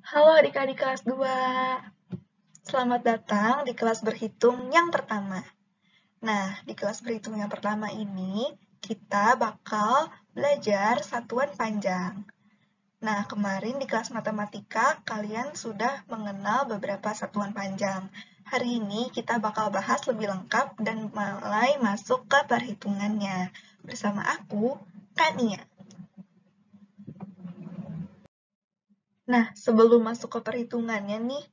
Halo adik-adik kelas 2. Selamat datang di kelas berhitung yang pertama. Nah, di kelas berhitung yang pertama ini, kita bakal belajar satuan panjang. Nah, kemarin di kelas matematika, kalian sudah mengenal beberapa satuan panjang. Hari ini kita bakal bahas lebih lengkap dan mulai masuk ke perhitungannya. Bersama aku, Kak Nia. Nah, sebelum masuk ke perhitungannya nih,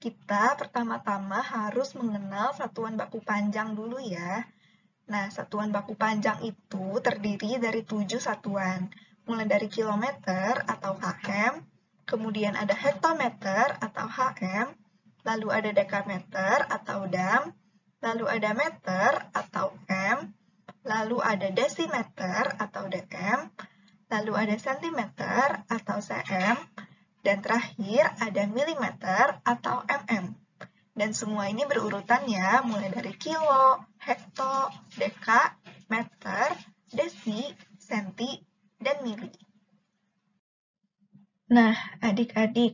kita pertama-tama harus mengenal satuan baku panjang dulu ya. Nah, satuan baku panjang itu terdiri dari 7 satuan, mulai dari kilometer atau km, kemudian ada hektometer atau hm, lalu ada dekameter atau dam, lalu ada meter atau m, lalu ada desimeter atau dm, lalu ada sentimeter atau cm, dan terakhir ada milimeter atau mm. Dan semua ini berurutan ya, mulai dari kilo, hekto, deka, meter, desi, senti, dan mili. Nah, adik-adik,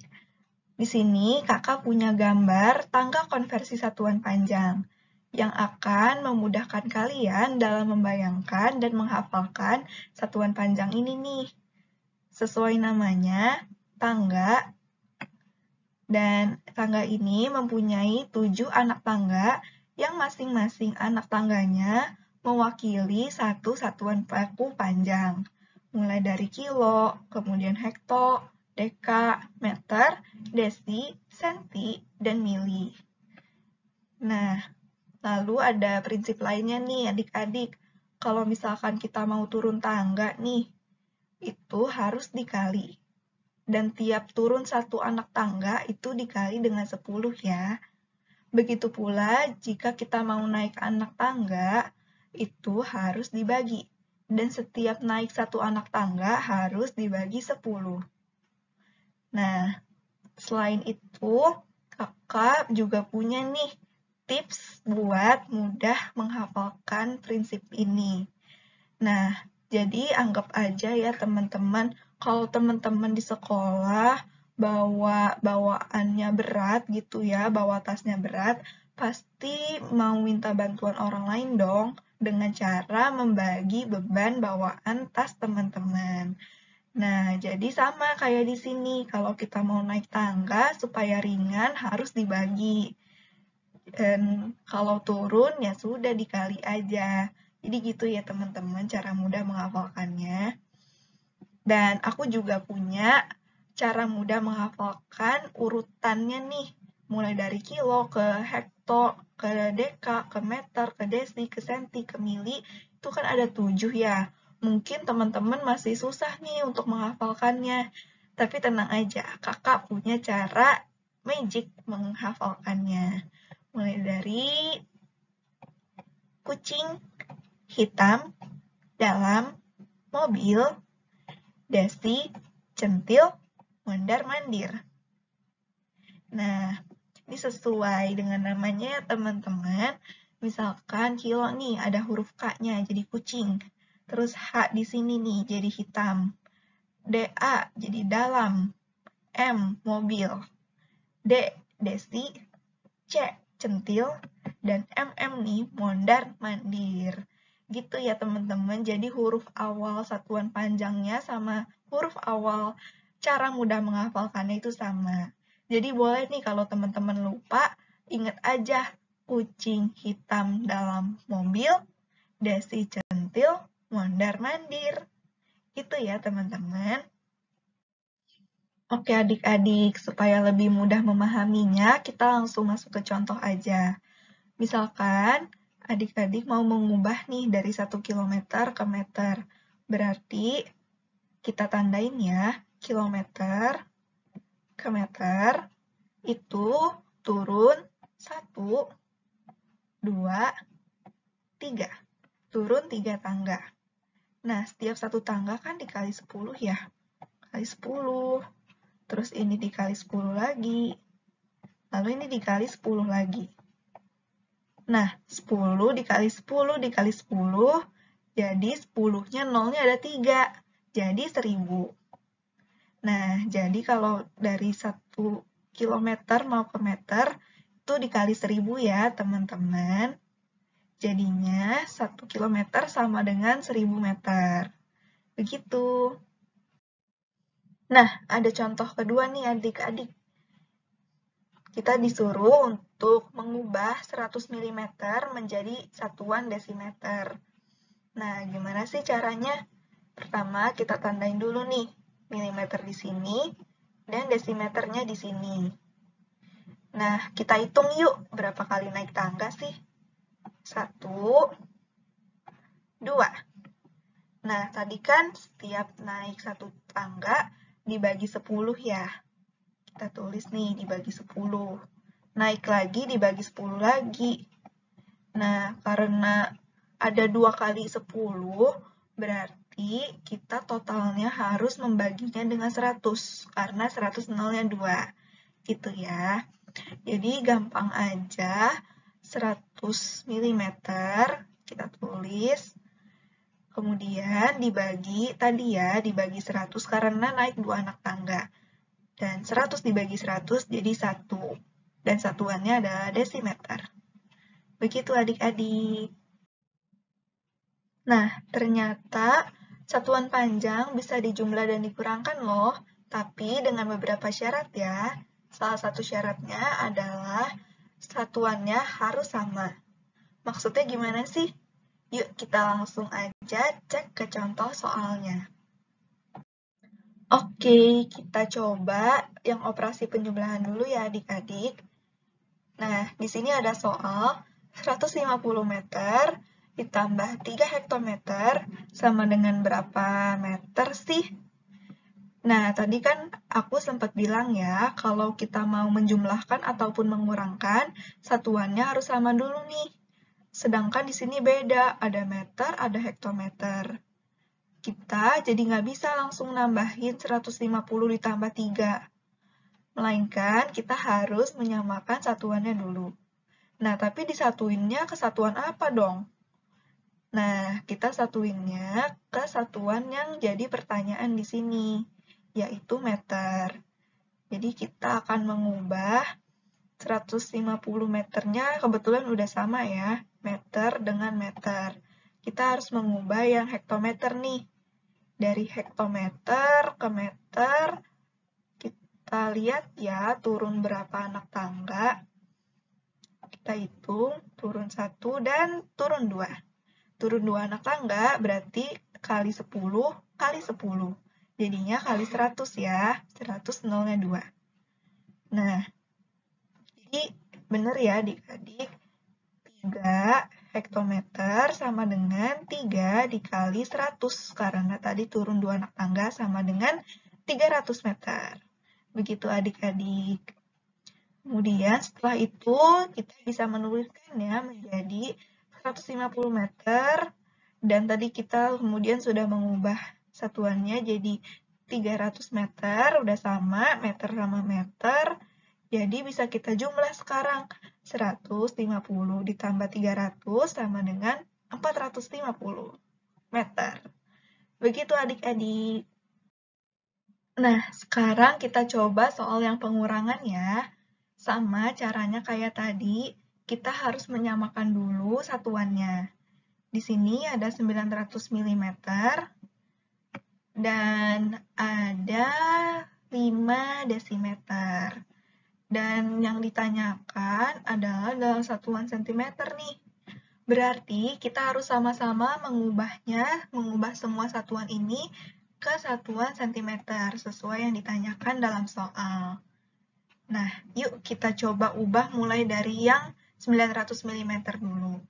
di sini kakak punya gambar tangga konversi satuan panjang yang akan memudahkan kalian dalam membayangkan dan menghafalkan satuan panjang ini nih. Sesuai namanya, tangga. Dan tangga ini mempunyai 7 anak tangga yang masing-masing anak tangganya mewakili satu satuan baku panjang. Mulai dari kilo, kemudian hekto, deka, meter, desi, senti, dan mili. Nah, lalu ada prinsip lainnya nih adik-adik. Kalau misalkan kita mau turun tangga nih, itu harus dikali. Dan tiap turun satu anak tangga itu dikali dengan 10 ya. Begitu pula jika kita mau naik anak tangga, itu harus dibagi. Dan setiap naik satu anak tangga harus dibagi 10. Nah, selain itu, kakak juga punya nih tips buat mudah menghafalkan prinsip ini. Nah, jadi anggap aja ya teman-teman, kalau teman-teman di sekolah bawaannya berat gitu ya, bawa tasnya berat, pasti mau minta bantuan orang lain dong dengan cara membagi beban bawaan tas teman-teman. Nah, jadi sama kayak di sini, kalau kita mau naik tangga supaya ringan harus dibagi. Dan kalau turun ya sudah dikali aja. Jadi gitu ya teman-teman cara mudah menghafalkannya. Dan aku juga punya cara mudah menghafalkan urutannya nih. Mulai dari kilo ke hekto, ke deka, ke meter, ke desi, ke senti, ke mili. Itu kan ada 7 ya. Mungkin teman-teman masih susah nih untuk menghafalkannya. Tapi tenang aja, kakak punya cara magic menghafalkannya. Mulai dari kucing hitam dalam mobil, desi, centil, mondar-mandir. Nah, ini sesuai dengan namanya ya teman-teman. Misalkan kilo nih ada huruf K-nya jadi kucing. Terus H di sini nih jadi hitam. DA jadi dalam. M mobil. D desi, C centil, dan MM nih mondar-mandir. Gitu ya teman-teman, jadi huruf awal satuan panjangnya sama huruf awal cara mudah menghafalkannya itu sama. Jadi boleh nih kalau teman-teman lupa, ingat aja kucing hitam dalam mobil, desi centil, mondar-mandir. Itu ya teman-teman. Oke adik-adik, supaya lebih mudah memahaminya, kita langsung masuk ke contoh aja. Misalkan adik-adik mau mengubah nih dari 1 kilometer ke meter. Berarti kita tandain ya, kilometer ke meter itu turun 1, 2, 3. Turun 3 tangga. Nah, setiap satu tangga kan dikali 10 ya. Kali 10. Terus ini dikali 10 lagi. Lalu ini dikali 10 lagi. Nah, 10 dikali 10 dikali 10, jadi 10-nya nolnya ada 3, jadi 1000. Nah, jadi kalau dari 1 kilometer mau ke meter, itu dikali 1000 ya, teman-teman. Jadinya 1 kilometer sama dengan 1000 meter. Begitu. Nah, ada contoh kedua nih adik-adik. Kita disuruh untuk mengubah 100 mm menjadi satuan desimeter. Nah, gimana sih caranya? Pertama, kita tandain dulu nih, milimeter di sini, dan desimeternya di sini. Nah, kita hitung yuk, berapa kali naik tangga sih? 1, 2. Nah, tadi kan setiap naik 1 tangga dibagi 10 ya. Kita tulis nih, dibagi 10. Naik lagi, dibagi 10 lagi. Nah, karena ada 2 kali 10, berarti kita totalnya harus membaginya dengan 100, karena 100 nolnya 2. Gitu ya. Jadi gampang aja, 100 mm kita tulis, kemudian dibagi, tadi ya, dibagi 100 karena naik 2 anak tangga. Dan 100 dibagi 100 jadi 1. Dan satuannya adalah desimeter. Begitu adik-adik. Nah, ternyata satuan panjang bisa dijumlah dan dikurangkan loh, tapi dengan beberapa syarat ya. Salah satu syaratnya adalah satuannya harus sama. Maksudnya gimana sih? Yuk kita langsung aja cek ke contoh soalnya. Oke, kita coba yang operasi penjumlahan dulu ya adik-adik. Nah, di sini ada soal 150 meter ditambah 3 hektometer sama dengan berapa meter sih? Nah, tadi kan aku sempat bilang ya, kalau kita mau menjumlahkan ataupun mengurangkan, satuannya harus sama dulu nih. Sedangkan di sini beda, ada meter, ada hektometer. Kita jadi nggak bisa langsung nambahin 150 ditambah 3. Melainkan kita harus menyamakan satuannya dulu. Nah, tapi disatuinnya ke satuan apa dong? Nah, kita satuinnya ke satuan yang jadi pertanyaan di sini, yaitu meter. Jadi kita akan mengubah 150 meternya kebetulan udah sama ya, meter dengan meter. Kita harus mengubah yang hektometer nih. Dari hektometer ke meter, kita lihat ya turun berapa anak tangga. Kita hitung, turun 1 dan turun 2. Turun 2 anak tangga berarti kali 10 kali 10. Jadinya kali 100 ya, 100 nolnya 2. Nah, jadi benar ya adik-adik, 3 hektometer sama dengan 3 dikali 100, karena tadi turun 2 anak tangga sama dengan 300 meter. Begitu adik-adik. Kemudian setelah itu kita bisa menuliskannya menjadi 150 meter, dan tadi kita kemudian sudah mengubah satuannya jadi 300 meter, udah sama, meter sama meter, jadi bisa kita jumlah sekarang, 150 ditambah 300 sama dengan 450 meter. Begitu adik-adik. Nah, sekarang kita coba soal yang pengurangan ya. Sama caranya kayak tadi, kita harus menyamakan dulu satuannya. Di sini ada 900 mm dan ada 5 desimeter. Dan yang ditanyakan adalah dalam satuan sentimeter nih. Berarti kita harus sama-sama mengubah semua satuan ini ke satuan sentimeter sesuai yang ditanyakan dalam soal. Nah, yuk kita coba ubah mulai dari yang 900 mm dulu.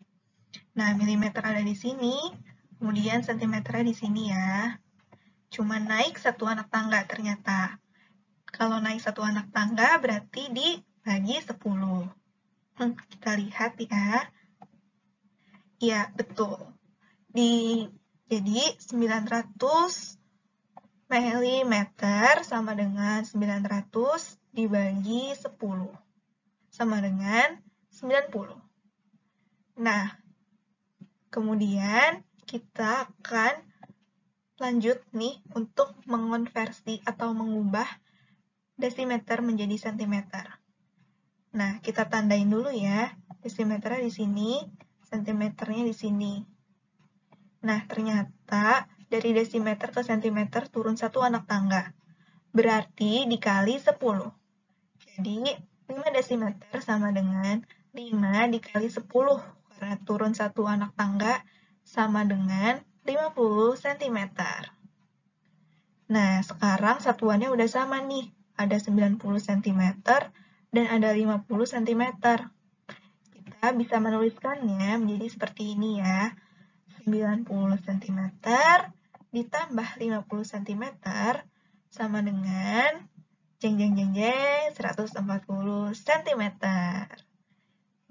Nah, milimeter ada di sini, kemudian sentimeternya di sini ya. Cuma naik 1 anak tangga ternyata. Kalau naik 1 anak tangga berarti dibagi 10. Kita lihat ya. Ya, betul. Jadi 900 mm sama dengan 900 dibagi 10. Sama dengan 90. Nah, kemudian kita akan Lanjut nih untuk mengonversi atau mengubah desimeter menjadi sentimeter. Nah, kita tandain dulu ya. Desimeternya di sini, sentimeternya di sini. Nah, ternyata dari desimeter ke sentimeter turun 1 anak tangga. Berarti dikali 10. Jadi, 5 desimeter sama dengan 5 dikali 10. Karena turun 1 anak tangga sama dengan 50 cm. Nah, sekarang satuannya udah sama nih. Ada 90 cm dan ada 50 cm. Kita bisa menuliskannya menjadi seperti ini ya. 90 cm ditambah 50 cm sama dengan jeng 140 cm.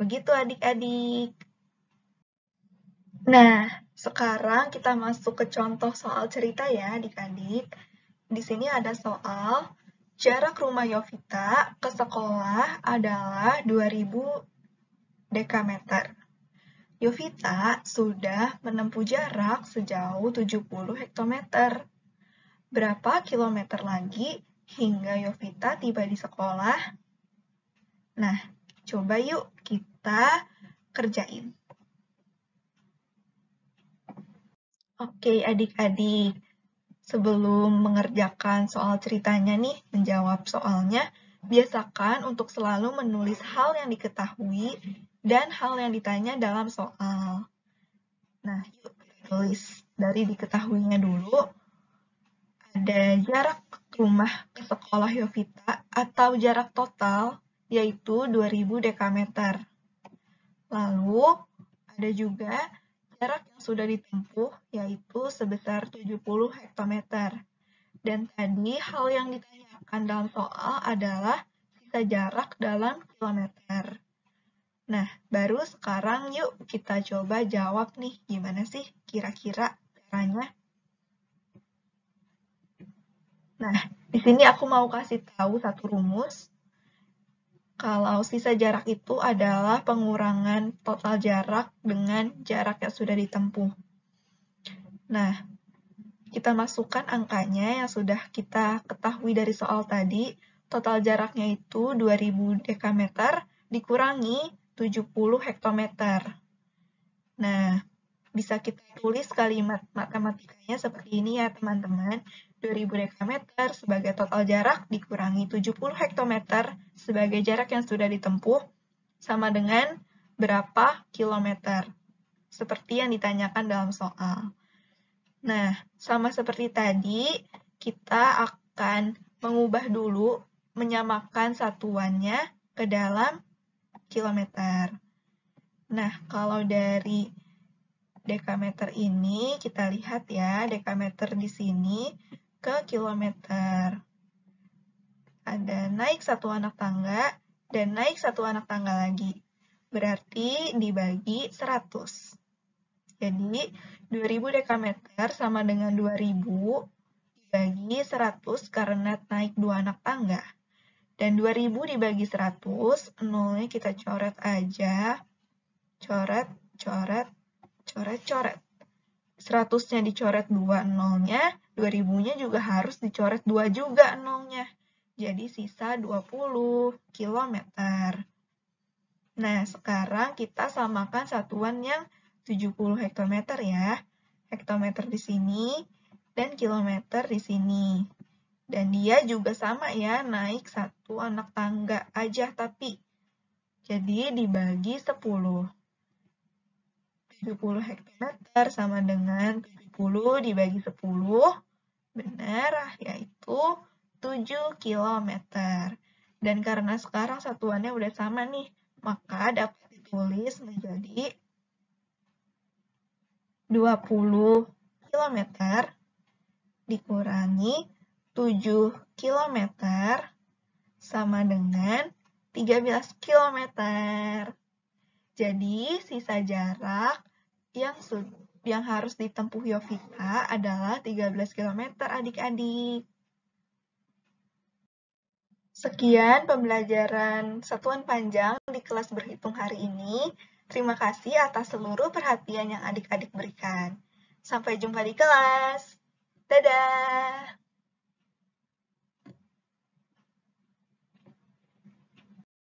Begitu adik-adik. Nah, sekarang kita masuk ke contoh soal cerita ya adik-adik. Di sini ada soal jarak rumah Yovita ke sekolah adalah 2000 dekameter. Yovita sudah menempuh jarak sejauh 70 hektometer. Berapa kilometer lagi hingga Yovita tiba di sekolah? Nah, coba yuk kita kerjain. Oke, adik-adik. Sebelum mengerjakan soal ceritanya nih, menjawab soalnya, biasakan untuk selalu menulis hal yang diketahui dan hal yang ditanya dalam soal. Nah, yuk kita tulis dari diketahuinya dulu. Ada jarak rumah ke sekolah Yovita atau jarak total, yaitu 2000 dekameter. Lalu, ada juga jarak yang sudah ditempuh, yaitu sebesar 70 hektometer. Dan tadi hal yang ditanyakan dalam soal adalah sisa jarak dalam kilometer. Nah, baru sekarang yuk kita coba jawab nih, gimana sih kira-kira caranya? Nah, di sini aku mau kasih tahu satu rumus. Kalau sisa jarak itu adalah pengurangan total jarak dengan jarak yang sudah ditempuh. Nah, kita masukkan angkanya yang sudah kita ketahui dari soal tadi. Total jaraknya itu 2000 dekameter dikurangi 70 hektometer. Nah, bisa kita tulis kalimat matematikanya seperti ini ya teman-teman. 2000 dekameter sebagai total jarak dikurangi 70 hektometer sebagai jarak yang sudah ditempuh sama dengan berapa kilometer. Seperti yang ditanyakan dalam soal. Nah, sama seperti tadi, kita akan mengubah dulu, menyamakan satuannya ke dalam kilometer. Nah, kalau dari dekameter ini, kita lihat ya, dekameter di sini ke kilometer. Ada naik 1 anak tangga dan naik 1 anak tangga lagi. Berarti dibagi 100. Jadi, 2000 dekameter sama dengan 2000 dibagi 100 karena naik 2 anak tangga. Dan 2000 dibagi 100, nolnya kita coret aja. Coret, coret, coret, coret. 100-nya dicoret 2 nolnya, 2000-nya juga harus dicoret 2 juga nolnya. Jadi sisa 20 km. Nah, sekarang kita samakan satuan yang 70 hektometer ya. Hektometer di sini dan kilometer di sini. Dan dia juga sama ya, naik 1 anak tangga aja tapi. Jadi dibagi 10. 70 hektometer sama dengan 70 dibagi 10. Benar, yaitu 7 km. Dan karena sekarang satuannya udah sama nih, maka dapat ditulis menjadi 20 km dikurangi 7 km sama dengan 13 km. Jadi, sisa jarak yang harus ditempuh Yovita adalah 13 km adik-adik. Sekian pembelajaran satuan panjang di kelas berhitung hari ini. Terima kasih atas seluruh perhatian yang adik-adik berikan. Sampai jumpa di kelas. Dadah!